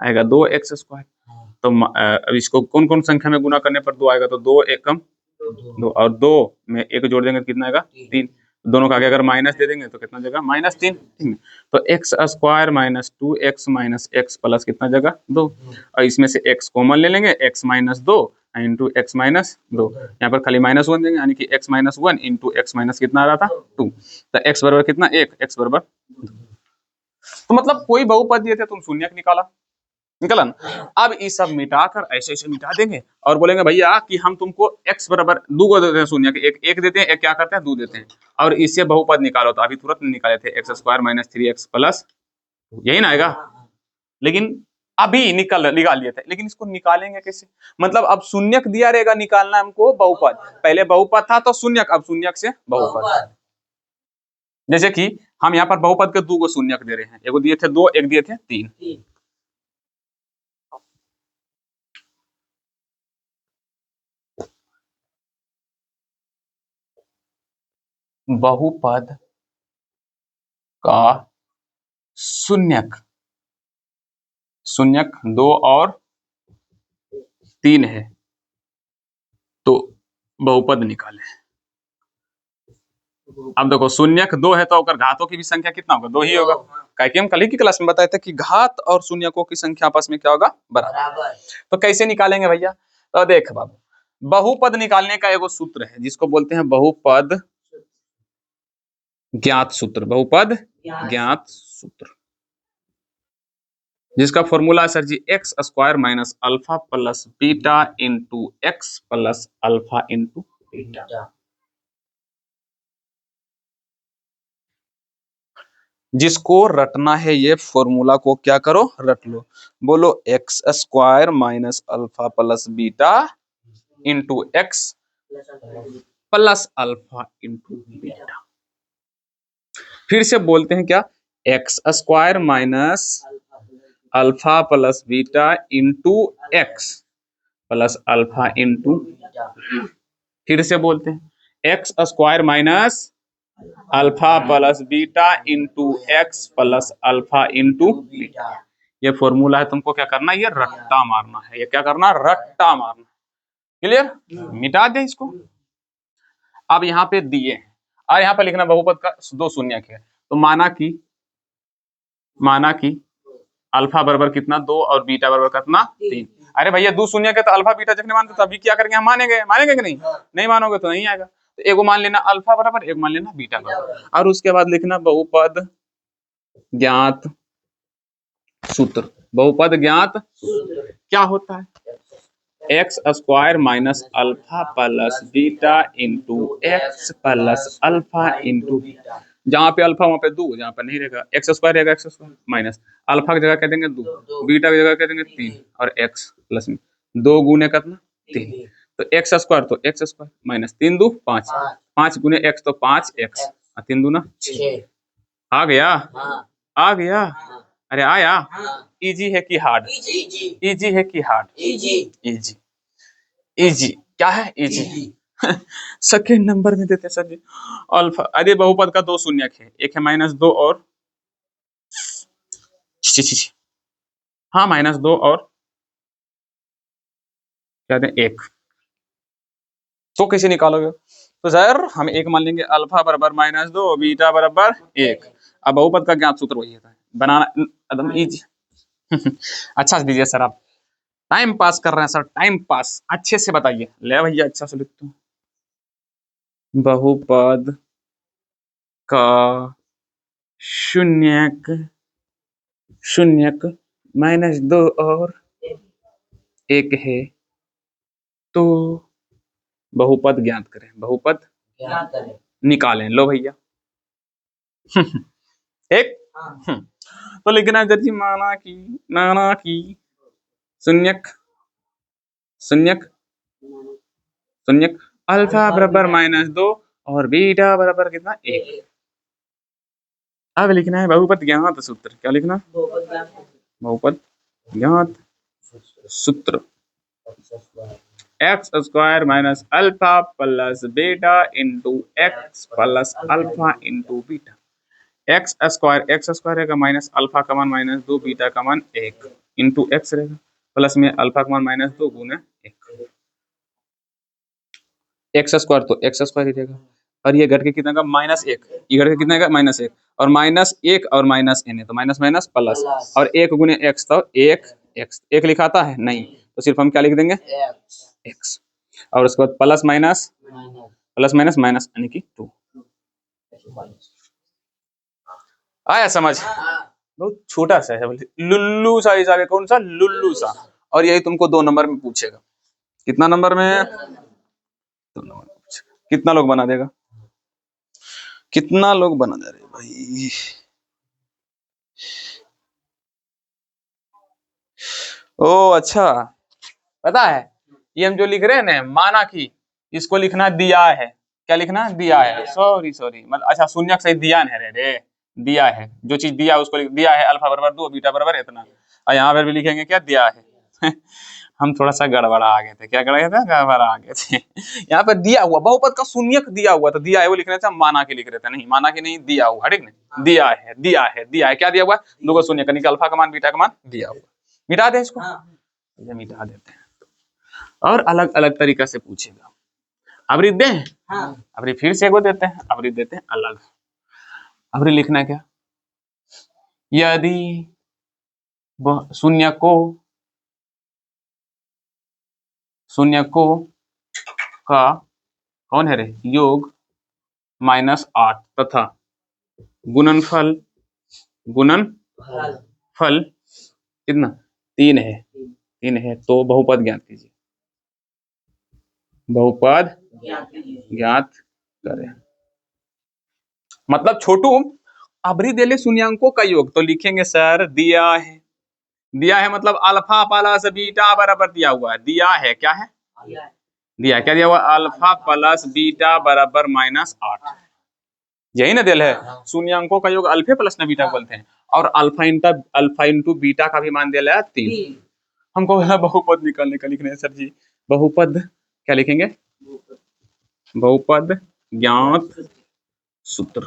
आएगा 2x²। तो अब इसको कौन कौन संख्या में गुना करने पर 2 आएगा, तो 2 एकम 2 और 2 में 1 जोड़ देंगे तो कितना आएगा 3, दोनों का आगे अगर माइनस दे देंगे तो कितना जगह -3, ठीक है? तो x² - 2x - x प्लस कितना जगह 2, और इसमें से x कॉमन ले लेंगे, x - 2 इंटू x - 2, यहाँ पर खाली -1 देंगे यानी कि x - 1 इंटू x माइनस कितना आ रहा था 2, तो x बराबर कितना 1, x बराबर 2। तो मतलब कोई बहुपद दिए थे तुम शून्यक निकाला, निकला ना। अब ये सब मिटाकर ऐसे ऐसे मिटा देंगे और बोलेंगे भैया कि हम तुमको x बराबर 2 को देते हैं शून्य के, एक देते हैं, एक क्या करते हैं 2 देते हैं, और इससे बहुपद निकालो। तो अभी तुरंत निकाले थे x² - 3x + यही ना आएगा, लेकिन अभी निकाल लिए थे, लेकिन इसको निकालेंगे कैसे, मतलब अब शून्यक दिया रहेगा, निकालना हमको बहुपद, पहले बहुपद था तो शून्यक, अब शून्यक से बहुपद। जैसे कि हम यहाँ पर बहुपद के 2 को शून्यक दे रहे हैं, एक दिए थे 2, एक दिए थे 3, बहुपद का शून्यक, शून्यक 2 और 3 है, तो बहुपद निकाले। अब देखो शून्यक 2 है तो अगर घातों की भी संख्या कितना होगा, 2 ही होगा, क्योंकि हम कल ही की क्लास में बताए थे कि घात और शून्यकों की संख्या आपस में क्या होगा, बराबर। तो कैसे निकालेंगे भैया, तो देख बाबू, बहुपद निकालने का एगो सूत्र है जिसको बोलते हैं बहुपद ज्ञात सूत्र, बहुपद ज्ञात सूत्र, जिसका फॉर्मूला सर जी x² - alpha + beta into x + alpha into beta. जिसको रटना है ये फॉर्मूला को क्या करो, रट लो। बोलो x² - alpha + beta into x + alpha into beta. फिर से बोलते हैं क्या, x² - alpha + beta into x + alpha into, फिर से बोलते हैं x² - alpha plus beta into x plus alpha into beta. ये फॉर्मूला है, तुमको क्या करना है, ये रट्टा मारना है। ये क्या करना, रट्टा मारना। क्लियर, मिटा दे इसको। अब यहाँ पे दिए हैं और यहाँ पे लिखना बहुपद का दो शून्यक है, तो माना कि अल्फा बराबर कितना 2 और बीटा बराबर कितना 3। अरे भैया दो शून्यक है तो अल्फा बीटा जब नहीं मानते तो अभी क्या करेंगे, हम मानेंगे कि नहीं, नहीं मानोगे तो नहीं आएगा। तो एगो मान लेना अल्फा बराबर, एक मान लेना बीटा बराबर, और उसके बाद लिखना बहुपद ज्ञात सूत्र। बहुपद ज्ञात क्या होता है, x square minus alpha plus beta into x plus alpha into beta. जहाँ पे अल्फा वहाँ पे दो, जहाँ पे नहीं रहेगा एक्स स्क्वायर रहेगा, एक्स स्क्वायर माइनस अल्फा की जगह कह देंगे 2, बीटा की जगह कह देंगे 3, और एक्स प्लस में 2 गुने कितना 3, तो एक्स स्क्वायर तो एक्स स्क्वायर माइनस 3 2 5, 5 गुने एक्स तो 5 एक्स, 3 दूना 6। आ गया, आ गया, अरे आया। इजी है कि हार्ड, इजी है कि हार्ड, इजी, इजी क्या है, इजी। सेकेंड नंबर में देते सर जी अल्फा। अरे बहुपद का दो शून्यक है, एक है -2 और हाँ -2 और क्या दें 1, तो कैसे निकालोगे, तो सर हम एक मान लेंगे अल्फा बराबर -2 बीटा बराबर 1। अब बहुपद का ज्ञात सूत्र वही है, बनाना एकदम इजी। अच्छा से दीजिए सर, आप टाइम पास कर रहे हैं सर, टाइम पास अच्छे से बताइए। ले भैया अच्छा से लिखते हैं, बहुपद का शून्यक -2 और 1 है, तो बहुपद ज्ञात करें, बहुपद निकालें। लो भैया एक तो लिखना है जी, माना कि शून्यक अल्फा बराबर -2 और बीटा बराबर कितना 1। अब लिखना है बहुपद ज्ञात सूत्र। क्या लिखना, बहुपद ज्ञात सूत्र x square minus alpha plus beta into x plus alpha into beta. X square रहेगा माइनस अल्फा का मान -2 बीटा का मान 1 इंटू एक्स रहेगा प्लस में अल्फा का मान -2 गुना 1। एक्स स्क्वायर तो एक्स स्क्वायर ही रहेगा, और ये घट के कितना का -1, ये घट के कितना का -1, और -1 और माइनस n है तो माइनस माइनस प्लस, और 1 गुने एक्स तो 1 एक्स, 1 लिखाता है नहीं, तो सिर्फ हम क्या लिख देंगे एक्स, और उसके बाद प्लस माइनस माइनस यानी कि 2। आया समझ, बहुत छोटा सा है, लुल्लू सा हिसाब है, कौन सा लुल्लू सा, और यही तुमको 2 नंबर में पूछेगा। कितना नंबर में, 2 नंबर में पूछेगा। कितना लोग बना देगा, कितना लोग बना दे रहे भाई। ओ अच्छा, पता है ये हम जो लिख रहे हैं ना, माना कि इसको लिखना दिया है, क्या लिखना दिया है, सॉरी मतलब अच्छा शून्यक सही दिया है रे, दिया है, जो चीज दिया उसको दिया है अल्फा बराबर 2 बीटा बराबर इतना, और यहाँ पर भी लिखेंगे क्या दिया है। हम थोड़ा सा गड़बड़ा आ गए थे, क्या गड़बड़ा आ गए थे। यहाँ पर दिया हुआ बहुपद का शून्यक दिया हुआ, तो दिया है वो लिख रहे थे, हम माना के लिख रहे थे, नहीं माना के नहीं, दिया हुआ, ठीक नहीं, दिया है क्या दिया हुआ, दो शून्य का अल्फा का मान बीटा का मान दिया हुआ। मिटा दे इसको, मिटा देते हैं, और अलग अलग तरीका से पूछेगा। अवरी दें, अवरी फिर से एगो देते हैं, अवरी देते हैं अलग। अवरी लिखना है क्या, यदि शून्य को का कौन है रे योग -8 तथा गुणनफल कितना 3 है, तो बहुपद ज्ञात कीजिए, बहुपद ज्ञात करें। मतलब छोटू अबरी देले शून्यांकों का योग, तो लिखेंगे सर दिया है मतलब अल्फा प्लस बीटा बराबर दिया हुआ है, दिया है क्या है, क्या दिया हुआ, अल्फा प्लस बीटा बराबर -8, यही ना दिल है। शून्यांकों का योग अल्फे प्लस ना बीटा बोलते हैं, और अल्फा इंटू बीटा का भी मान दिया है 3। हमको बहुपद निकालने का लिखना है सर जी, बहुपद क्या लिखेंगे, बहुपद ज्ञात सूत्र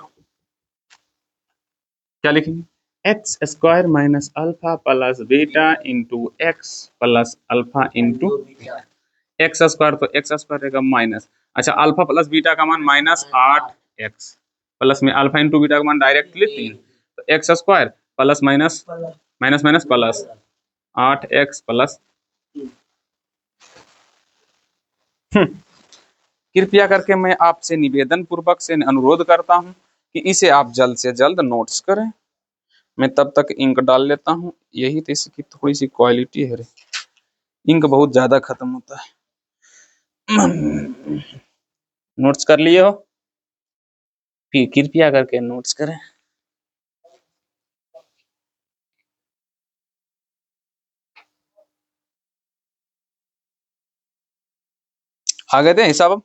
क्या लिखेंगे, x square minus alpha plus beta into x plus alpha into x square, तो एक्स स्क्वायर रहेगा माइनस, अच्छा अल्फा प्लस बीटा का मान माइनस 8x प्लस में अल्फा इंटू बीटा का मान डायरेक्टली 3, तो x square plus minus minus minus plus 8x plus. कृपया करके मैं आपसे निवेदन पूर्वक से अनुरोध करता हूं कि इसे आप जल्द से जल्द नोट्स करें। मैं तब तक इंक डाल लेता हूं, यही तो इसकी थोड़ी सी क्वालिटी है रे, इंक बहुत ज्यादा खत्म होता है। नोट्स कर लिए हो, कृपया करके नोट्स करें। आ गए थे हिसाब अब?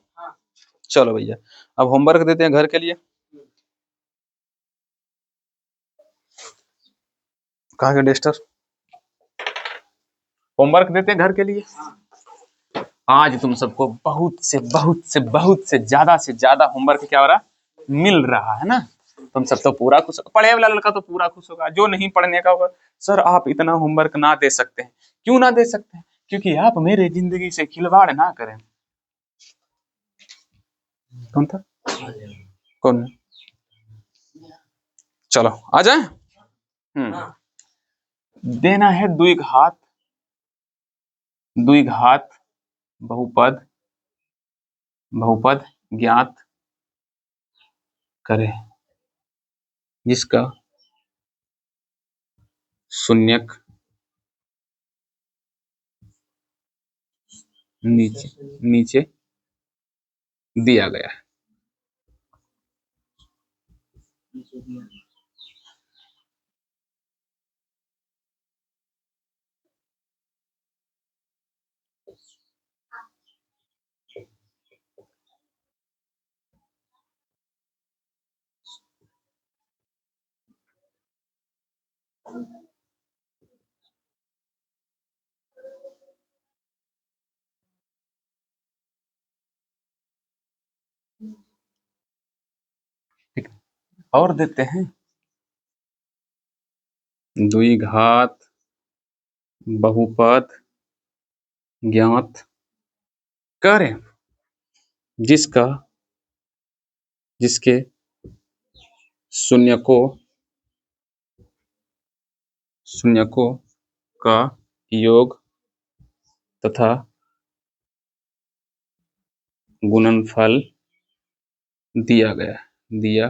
चलो भैया अब होमवर्क देते हैं घर के लिए। कहाँ के डेस्टर, होमवर्क देते हैं घर के लिए। आज तुम सबको बहुत से ज्यादा होमवर्क क्या हो रहा मिल रहा है ना, तुम सब तो पूरा खुश, पढ़े वाला लड़का तो पूरा खुश होगा, जो नहीं पढ़ने का होगा सर आप इतना होमवर्क ना दे सकते हैं, क्यों ना दे सकते हैं, क्योंकि आप मेरे जिंदगी से खिलवाड़ ना करें। कौन था, कौन, चलो आ जाए। देना है द्विघात बहुपद बहुपद ज्ञात करें जिसका शून्यक नीचे नीचे दिया गया है। ठीक, और देते हैं द्विघात बहुपद ज्ञात करें जिसका जिसके शून्यकों का योग तथा गुणनफल दिया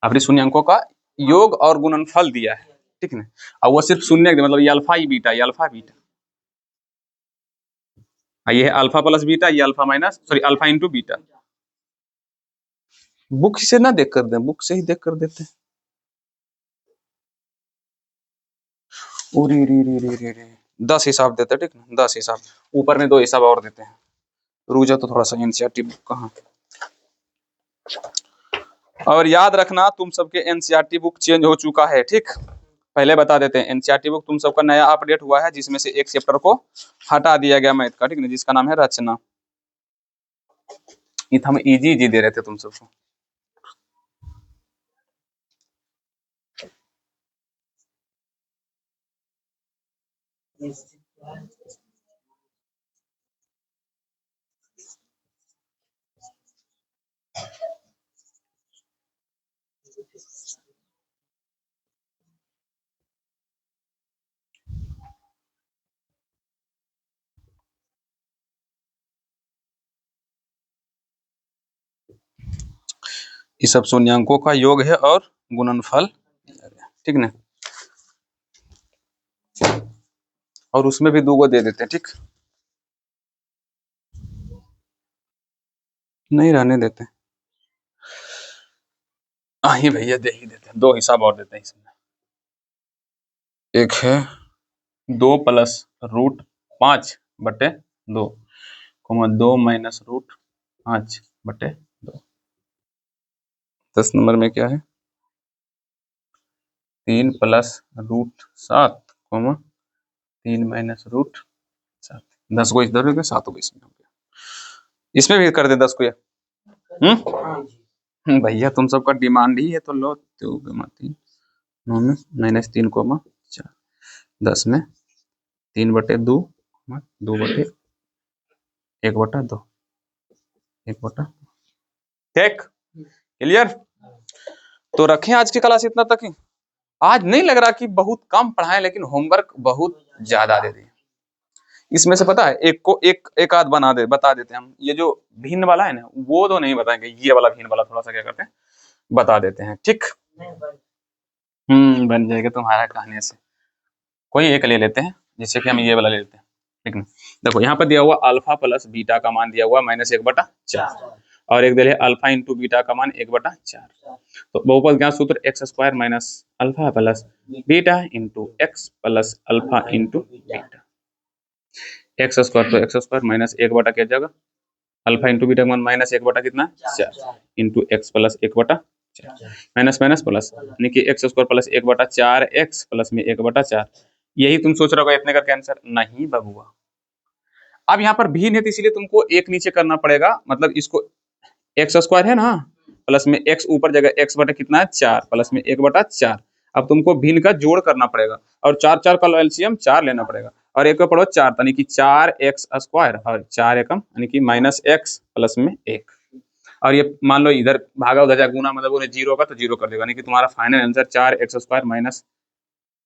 अपने शून्यकों का योग और गुणनफल दिया है, ठीक है ना, और वो सिर्फ शून्य मतलब ये अल्फा ही बीटा, ये अल्फा बीटा, ये है अल्फा प्लस बीटा, ये alpha minus sorry alpha into beta. Book से ना देख कर दें, बुक से ही देख कर देते हैं। रे रे रे रे रे रे 10 हिसाब देते हैं, ठीक ना, 10 हिसाब, ऊपर में 2 हिसाब और देते हैं। रुक जा तो थोड़ा सा एनसीईआरटी बुक कहाँ, और याद रखना तुम सबके एनसीईआरटी बुक चेंज हो चुका है, ठीक, पहले बता देते हैं एनसीईआरटी बुक तुम सबका नया अपडेट हुआ है, जिसमें से एक चैप्टर को हटा दिया गया मैथ का, ठीक ना, जिसका नाम है रचना। ये हम इजी दे रहे थे तुम सबको। ये सब शून्यांकों का योग है और गुणनफल, ठीक ना, और उसमें भी 2 दे देते हैं, ठीक, नहीं रहने देते, ही भैया दे ही देते हैं, 2 हिसाब और देते हैं इसमें। एक है 2 plus root 5/2 2 minus root 5/2। 10 number में क्या है 3 प्लस रूट 7 3 माइनस रूट 7, 10 को इधर हो गया, 7 को इसमें हो गया, इसमें भी कर दे 10 को, भैया तुम सबका डिमांड ही है तो लो। 2/3 9 में -3 कोमा 4 10 में 3/2 2/1/2 1/2 ठीक क्लियर। तो रखें आज की क्लास इतना तक ही। आज नहीं लग रहा कि बहुत कम पढ़ाएं, लेकिन होमवर्क बहुत ज्यादा दे दिए। इसमें से पता है एक को एक आध बता देते हैं हम। ये जो भिन्न वाला है ना वो तो नहीं बताएंगे, ये वाला भिन्न वाला थोड़ा सा क्या करते हैं बता देते हैं। ठीक बन जाएगा तुम्हारा कहने से। कोई एक ले लेते हैं, जिससे कि हम ये वाला ले लेते हैं। ठीक ना, देखो यहाँ पर दिया हुआ अल्फा प्लस बीटा का मान दिया हुआ -1/4 और एक दिया है अल्फा इंटू बीटा का मान 1/4। तो बहुपद ज्ञात सूत्र x² minus alpha plus beta into x plus alpha into beta. x² तो x² माइनस 1 क्या जगह अल्फा इंटू बीटा का मान -1 कितना 4 into x plus 1/4 minus minus plus, यानी कि x² प्लस 1/4 x प्लस में 1/4। यही तुम सोच रहे हो इतने करके आंसर नहीं बबुआ। अब यहाँ पर भिन्न है तो इसलिए तुमको एक नीचे करना पड़ेगा, मतलब इसको x² है ना प्लस में x ऊपर जगह x बटा कितना है 4 प्लस में 1/4। अब तुमको भिन्न का जोड़ करना पड़ेगा और 4 का एलसीएम 4 लेना पड़ेगा और एक पढ़ो 4 यानी कि 4x² और 4 एकम यानी कि -x प्लस में 1। और ये मान लो इधर भागा उधर जा गुना, मतलब उन्हें 0 का तो 0 कर देगा, यानी कि तुम्हारा final answer 4x² minus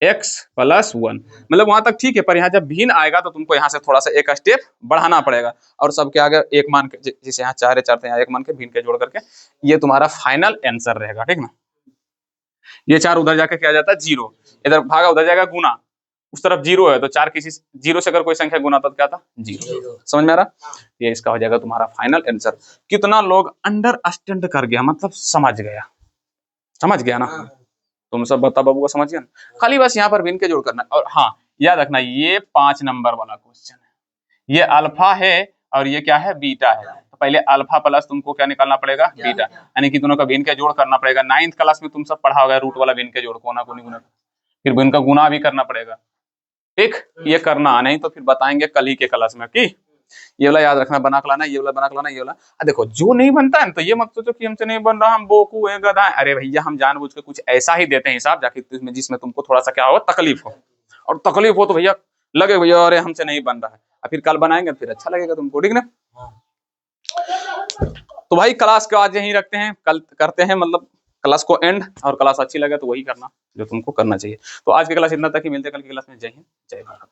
x plus 1। मतलब वहां तक ठीक है, पर यहाँ जब भिन्न आएगा तो तुमको यहाँ से थोड़ा सा एक स्टेप बढ़ाना पड़ेगा और सबके आगे एक मान के, जैसे यहाँ 4 है 4 यहाँ एक मान के भिन्न के जोड़ करके ये तुम्हारा फाइनल आंसर रहेगा। ठीक ना, ये 4 उधर जाके क्या जाता है 0, इधर भागा उधर जाएगा गुना, उस तरफ 0 है तो 4 किसी 0 से अगर कोई संख्या गुना तो क्या था 0। समझ में आ रहा, ये इसका हो जाएगा तुम्हारा फाइनल आंसर। कितना लोग अंडरस्टैंड कर गया, मतलब समझ गया ना। तुम सब बता बाबू को समझ गया ना, खाली बस यहाँ पर भिन्न के जोड़ करना। और हाँ याद रखना ये 5 नंबर वाला क्वेश्चन है, ये अल्फा है और ये क्या है बीटा है। तो पहले अल्फा प्लस तुमको क्या निकालना पड़ेगा बीटा, यानी कि दोनों का भिन्न के जोड़ करना पड़ेगा। 9th क्लास में तुम सब पढ़ा होगा रूट वाला भिन्न के जोड़, कोना कोनी गुना, फिर भिन्न का गुना भी करना पड़ेगा। ठीक, ये करना नहीं तो फिर बताएंगे कल ही के क्लास में कि ये वाला याद रखना बना के लाना, ये वाला बना के लाना, ये वाला। देखो जो नहीं बनता है ना तो ये मत सोचो कि हमसे नहीं बन रहा, हम बोकू है गधा है। अरे भैया हम जानबूझ के कुछ ऐसा ही देते हैं हिसाब जाके जिसमें तुमको थोड़ा सा क्या हो तकलीफ हो, और तकलीफ हो तो भैया लगे भैया अरे हमसे नहीं बन रहा है, और फिर कल बनाएंगे फिर अच्छा लगेगा तुमको। ठीक ना, तो भाई क्लास को आज यहीं रखते हैं, कल करते हैं मतलब क्लास को एंड, और क्लास अच्छी लगे तो वही करना जो तुमको करना चाहिए। तो आज की क्लास इतना तक ही, मिलते कल की क्लास में। जय हिंद जय भारत।